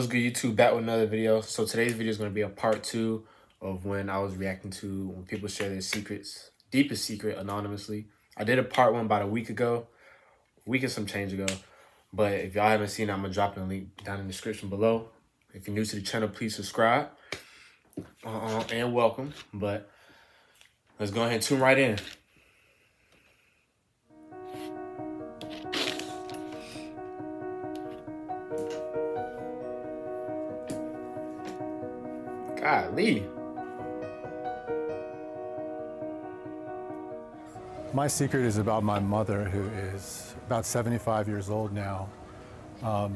What's good, YouTube? Back with another video. So today's video is going to be a part 2 of when I was reacting to when people share their secrets, deepest secret, anonymously. I did a part 1 about a week and some change ago. But if y'all haven't seen it, I'm going to drop a link down in the description below. If you're new to the channel, please subscribe and welcome. But let's go ahead and tune right in. Golly. My secret is about my mother, who is about 75 years old now. A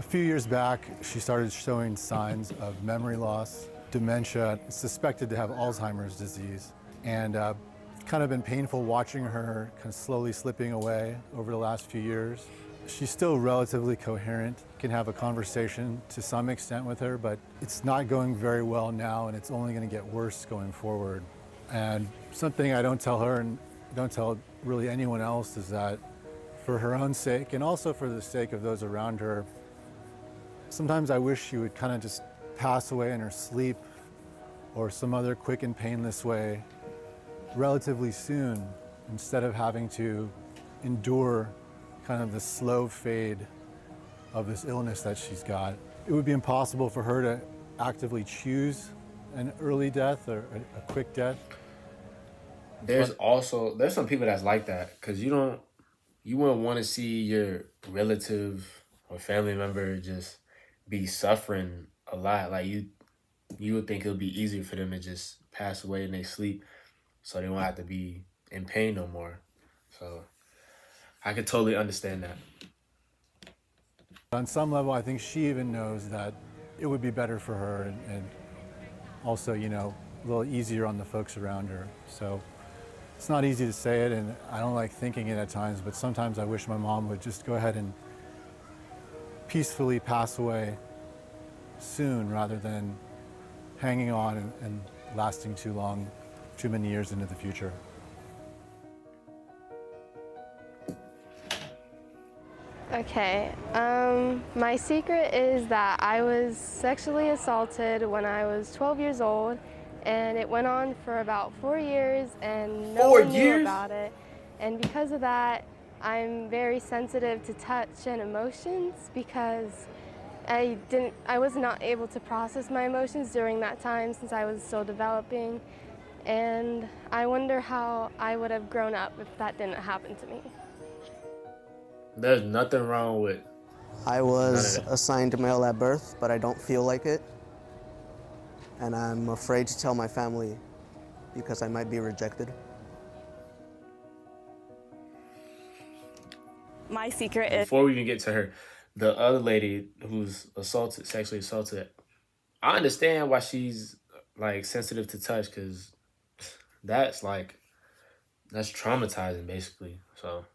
few years back, she started showing signs of memory loss, dementia, suspected to have Alzheimer's disease. And it's kind of been painful watching her kind of slowly slipping away over the last few years. She's still relatively coherent, can have a conversation to some extent with her, but it's not going very well now, and it's only going to get worse going forward. And something I don't tell her and don't tell really anyone else is that for her own sake, and also for the sake of those around her, sometimes I wish she would kind of just pass away in her sleep or some other quick and painless way relatively soon, instead of having to endure kind of the slow fade of this illness that she's got. It would be impossible for her to actively choose an early death or a quick death. There's some people that's like that, because you wouldn't want to see your relative or family member just be suffering a lot. Like you would think it would be easier for them to just pass away in their sleep, so they won't have to be in pain no more. So I could totally understand that. On some level, I think she even knows that it would be better for her and also, you know, a little easier on the folks around her. So it's not easy to say it, and I don't like thinking it at times, but sometimes I wish my mom would just go ahead and peacefully pass away soon rather than hanging on and lasting too long, too many years into the future. Okay, my secret is that I was sexually assaulted when I was 12 years old, and it went on for about 4 years, and no one knew about it. And because of that, I'm very sensitive to touch and emotions, because I was not able to process my emotions during that time since I was still developing. And I wonder how I would have grown up if that didn't happen to me. There's nothing wrong with... I was assigned male at birth, but I don't feel like it. And I'm afraid to tell my family because I might be rejected. My secret is... Before we even get to her, the other lady who's sexually assaulted, I understand why she's like sensitive to touch, because that's traumatizing basically. So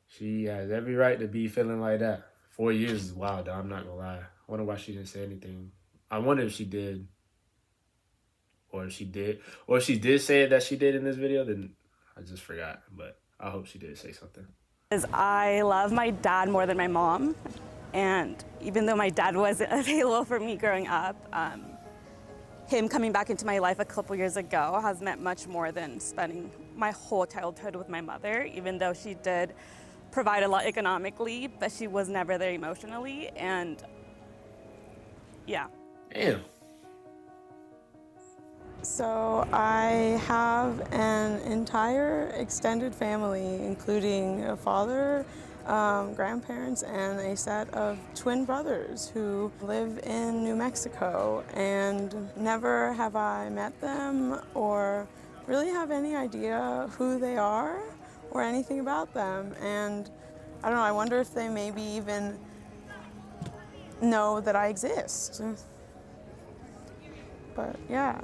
she has every right to be feeling like that. 4 years is wild, though, I'm not gonna lie. I wonder why she didn't say anything. I wonder if she did. Or if she did say it that she did in this video, then I just forgot. But I hope she did say something. I love my dad more than my mom. And even though my dad wasn't available for me growing up, him coming back into my life a couple years ago has meant much more than spending my whole childhood with my mother, even though she did provide a lot economically, but she was never there emotionally. And yeah. Damn. So I have an entire extended family, including a father, grandparents, and a set of twin brothers who live in New Mexico. And never have I met them or really have any idea who they are or anything about them. And I don't know, I wonder if they maybe even know that I exist. But yeah.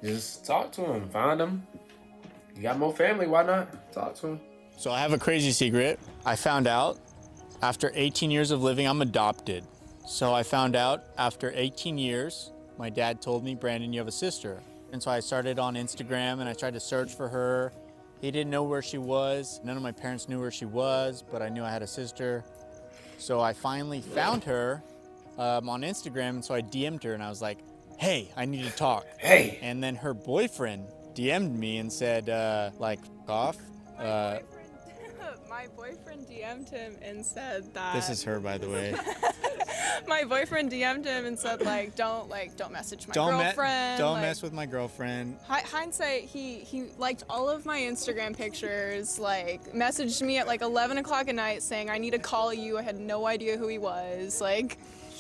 Just talk to him, find him. You got more family, why not? Talk to him. So I have a crazy secret. I found out after 18 years of living, I'm adopted. So I found out after 18 years, my dad told me, Brandon, you have a sister. And so I started on Instagram and I tried to search for her. He didn't know where she was. None of my parents knew where she was, but I knew I had a sister. So I finally found her on Instagram, and so I DM'd her and I was like, hey, I need to talk. Hey! And then her boyfriend DM'd me and said, like, off. My boyfriend DM'd him and said that. This is her, by the way. My boyfriend DM'd him and said, don't message my girlfriend. Don't mess with my girlfriend. Hindsight, he liked all of my Instagram pictures, messaged me at 11 o'clock at night saying, I need to call you. I had no idea who he was.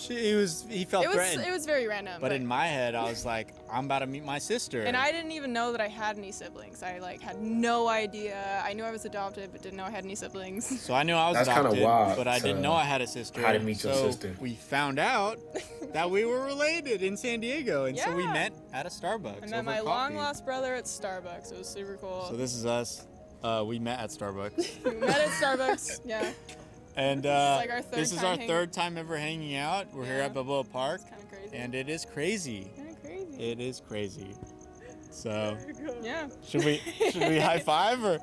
He felt threatened. It was very random. But in my head, I was like, I'm about to meet my sister. And I didn't even know that I had any siblings. I had no idea. I knew I was adopted, but didn't know I had any siblings. So I knew I was adopted, kind of wild, but I didn't know I had a sister. How to meet your sister. We found out that we were related in San Diego, and so we met at a Starbucks. I met my long-lost brother at Starbucks. It was super cool. So this is us. We met at Starbucks. We met at Starbucks, yeah. And this is our third time ever hanging out. We're here at Balboa Park. It's kind of crazy. And it is crazy. It is crazy. So, yeah. Should we high five or?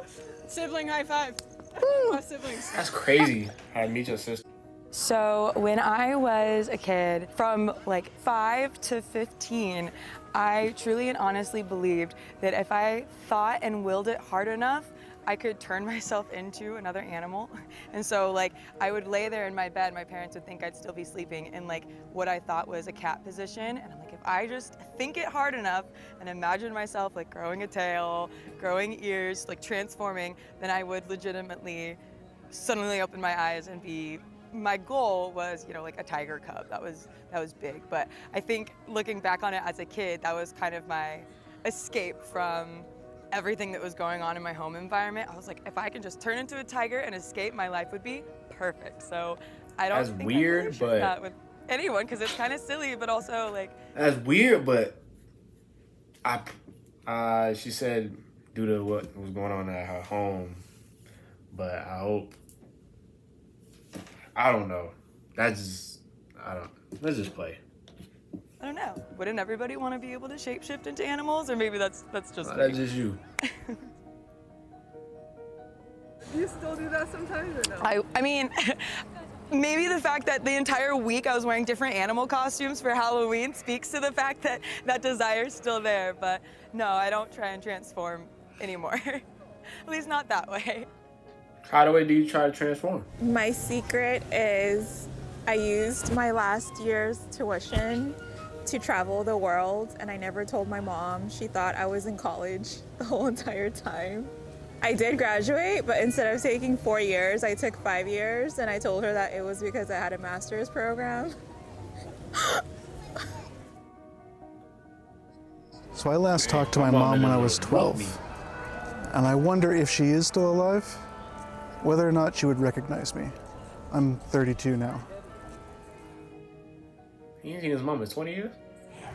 Sibling high five. My siblings. That's crazy. How to meet your sister. So when I was a kid, from 5 to 15, I truly and honestly believed that if I thought and willed it hard enough, I could turn myself into another animal. And so I would lay there in my bed, my parents would think I'd still be sleeping in what I thought was a cat position. And I'm like, if I just think it hard enough and imagine myself growing a tail, growing ears, transforming, then I would legitimately suddenly open my eyes and be, my goal was, a tiger cub. That was big. But I think looking back on it as a kid, that was kind of my escape from everything that was going on in my home environment. I was like, if I can just turn into a tiger and escape, my life would be perfect. So I don't think weird, I really share that with anyone because it's kind of silly, but also That's weird, but she said due to what was going on at her home, but I don't know. Let's just play. I don't know. Wouldn't everybody want to be able to shapeshift into animals? Or maybe that's just that's just you. Do you still do that sometimes or no? I mean, maybe the fact that the entire week I was wearing different animal costumes for Halloween speaks to the fact that that desire's still there. But no, I don't try and transform anymore. At least not that way. How do you try to transform? My secret is I used my last year's tuition to travel the world, and I never told my mom. She thought I was in college the whole entire time. I did graduate, but instead of taking 4 years, I took 5 years, and I told her that it was because I had a master's program. So I last talked to my mom when I was 12, and I wonder if she is still alive, whether or not she would recognize me. I'm 32 now. You think his mom is 20 years?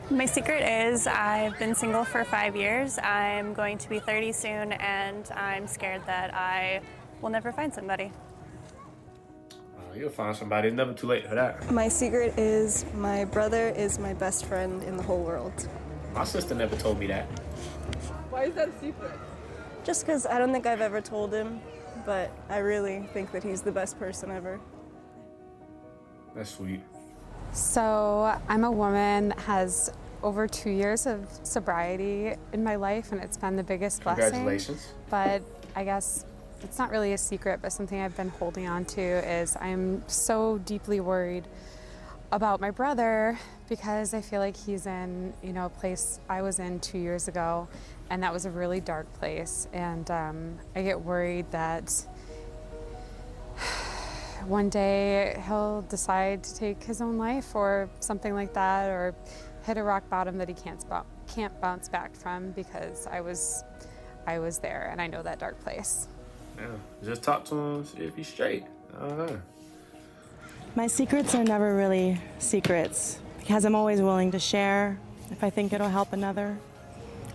My secret is I've been single for 5 years. I'm going to be 30 soon, and I'm scared that I will never find somebody. You'll find somebody. It's never too late for that. My secret is my brother is my best friend in the whole world. My sister never told me that. Why is that a secret? Just because I don't think I've ever told him, but I really think that he's the best person ever. That's sweet. So I'm a woman that has over 2 years of sobriety in my life, and it's been the biggest blessing. Congratulations. But I guess it's not really a secret, but something I've been holding on to is I'm so deeply worried about my brother because I feel like he's in, a place I was in 2 years ago, and that was a really dark place. And I get worried that one day he'll decide to take his own life or something like that, or hit a rock bottom that he can't bounce back from because I was there and I know that dark place. Yeah, just talk to him, see if he's straight. I don't know. My secrets are never really secrets because I'm always willing to share if I think it'll help another.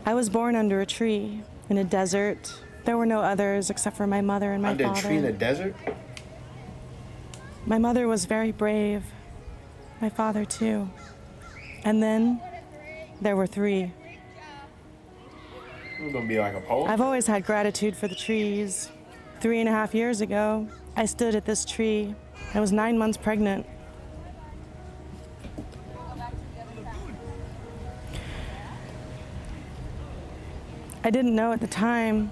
I was born under a tree in a desert. There were no others except for my mother and my father. Under a tree in a desert? My mother was very brave. My father too. And then there were 3. It's gonna be like a poem? I've always had gratitude for the trees. 3.5 years ago, I stood at this tree I was 9 months pregnant. I didn't know at the time,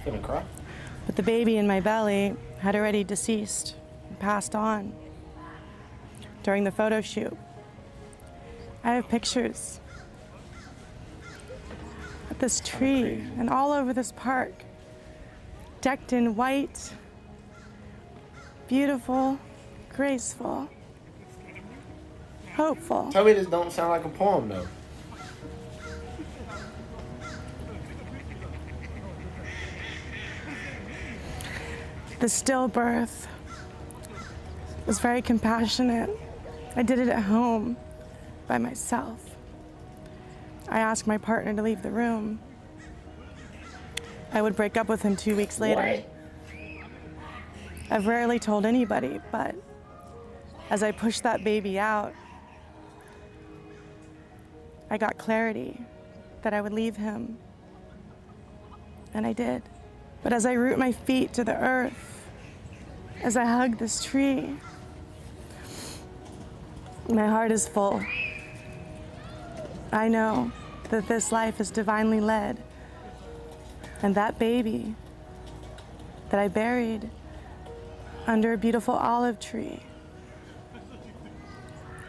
Gonna cry? but the baby in my belly had already deceased and passed on during the photo shoot. I have pictures of this tree and all over this park, decked in white, beautiful, graceful, hopeful. Tell me this don't sound like a poem though. The stillbirth was very compassionate. I did it at home by myself. I asked my partner to leave the room. I would break up with him 2 weeks later. What? I've rarely told anybody, but as I pushed that baby out, I got clarity that I would leave him. And I did. But as I root my feet to the earth, as I hug this tree, my heart is full. I know that this life is divinely led, and that baby that I buried under a beautiful olive tree,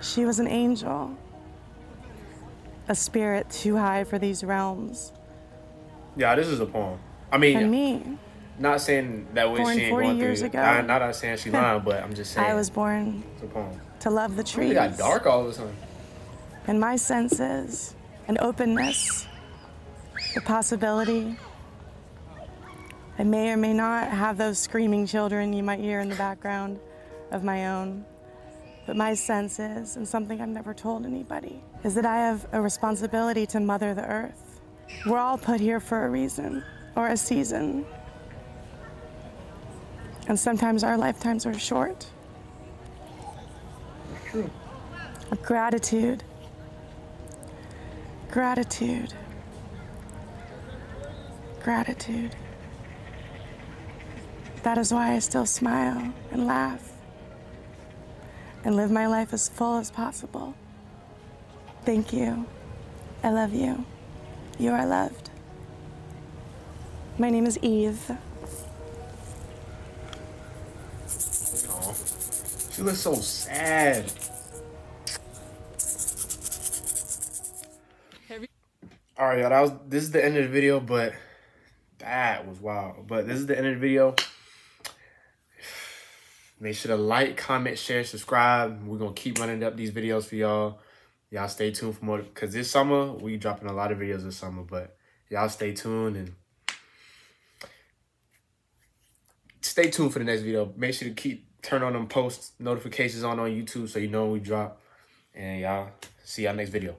she was an angel, a spirit too high for these realms. Yeah, this is a poem. I mean, and me, not saying that way born she ain't 40 going years through. ago. Not saying she lying, but I'm just saying. I was born it's a poem. to love the It trees. got dark all of a sudden. And my senses, an openness, the possibility. I may or may not have those screaming children you might hear in the background of my own. But my sense is, and something I've never told anybody, is that I have a responsibility to mother the earth. We're all put here for a reason or a season. And sometimes our lifetimes are short. True. Gratitude. Gratitude. Gratitude. That is why I still smile and laugh and live my life as full as possible. Thank you. I love you. You are loved. My name is Eve. Aw. She looks so sad. All right, y'all. This is the end of the video, but that was wild. But this is the end of the video. Make sure to like, comment, share, subscribe. We're gonna keep running up these videos for y'all. Y'all stay tuned for more, because this summer we dropping a lot of videos this summer. But y'all stay tuned and stay tuned for the next video. Make sure to turn on them post notifications on YouTube so you know when we drop. And y'all see y'all next video.